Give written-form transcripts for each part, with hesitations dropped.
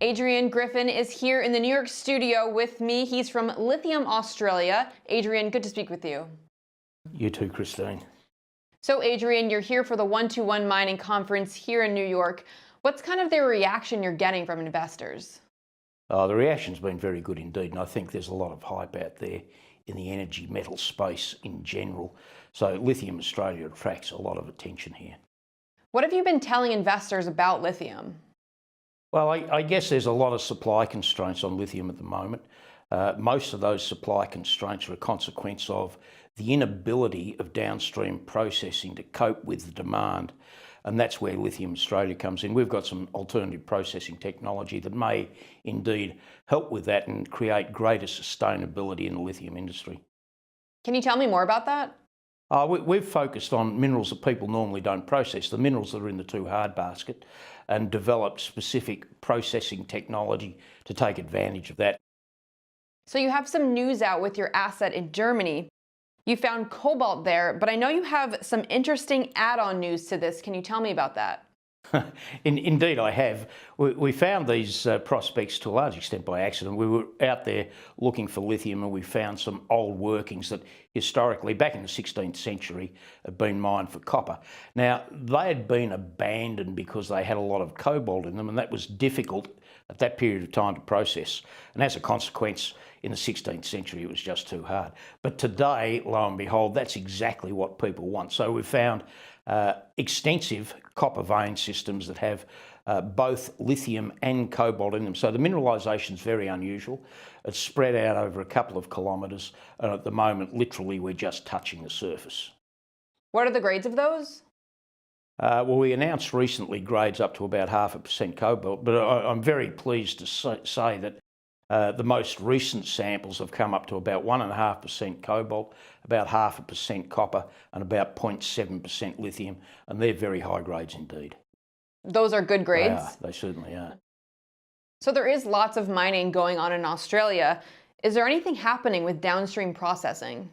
Adrian Griffin is here in the New York studio with me. He's from Lithium Australia. Adrian, good to speak with you. You too, Christine. So Adrian, you're here for the 121 Mining Conference here in New York. What's kind of the reaction you're getting from investors? The reaction's been very good indeed, and I think there's a lot of hype out there in the energy metal space in general. So Lithium Australia attracts a lot of attention here. What have you been telling investors about lithium? Well, I guess there's a lot of supply constraints on lithium at the moment. Most of those supply constraints are a consequence of the inability of downstream processing to cope with the demand. And that's where Lithium Australia comes in. We've got some alternative processing technology that may indeed help with that and create greater sustainability in the lithium industry. Can you tell me more about that? We've focused on minerals that people normally don't process, the minerals that are in the too hard basket, and developed specific processing technology to take advantage of that. So you have some news out with your asset in Germany. You found cobalt there, but I know you have some interesting add-on news to this. Can you tell me about that? Indeed, I have. We found these prospects to a large extent by accident. We were out there looking for lithium and we found some old workings that historically, back in the 16th century, had been mined for copper. Now, they had been abandoned because they had a lot of cobalt in them, and that was difficult at that period of time to process. And as a consequence, in the 16th century, it was just too hard. But today, lo and behold, that's exactly what people want. So we've found extensive copper vein systems that have both lithium and cobalt in them. So the mineralisation is very unusual. It's spread out over a couple of kilometres, and at the moment, literally, we're just touching the surface. What are the grades of those? Well, we announced recently grades up to about 0.5% cobalt, but I'm very pleased to say that the most recent samples have come up to about 1.5% cobalt, about 0.5% copper, and about 0.7% lithium, and they're very high grades indeed. Those are good grades? They certainly are. So there is lots of mining going on in Australia. Is there anything happening with downstream processing?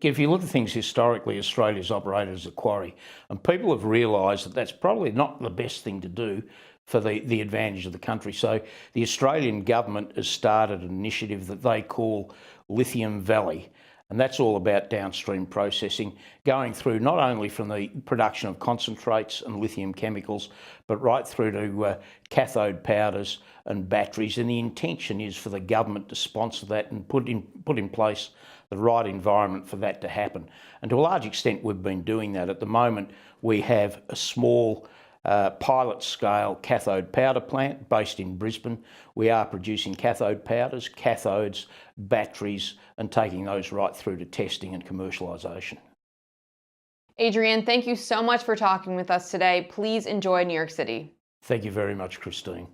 If you look at things historically, Australia's operated as a quarry, and people have realised that that's probably not the best thing to do for the advantage of the country. So the Australian government has started an initiative that they call Lithium Valley, and that's all about downstream processing, going through not only from the production of concentrates and lithium chemicals, but right through to cathode powders and batteries. And the intention is for the government to sponsor that and put in place the right environment for that to happen. And to a large extent, we've been doing that. At the moment, we have a small pilot scale cathode powder plant based in Brisbane. We are producing cathode powders, cathodes, batteries, and taking those right through to testing and commercialisation. Adrian, thank you so much for talking with us today. Please enjoy New York City. Thank you very much, Christine.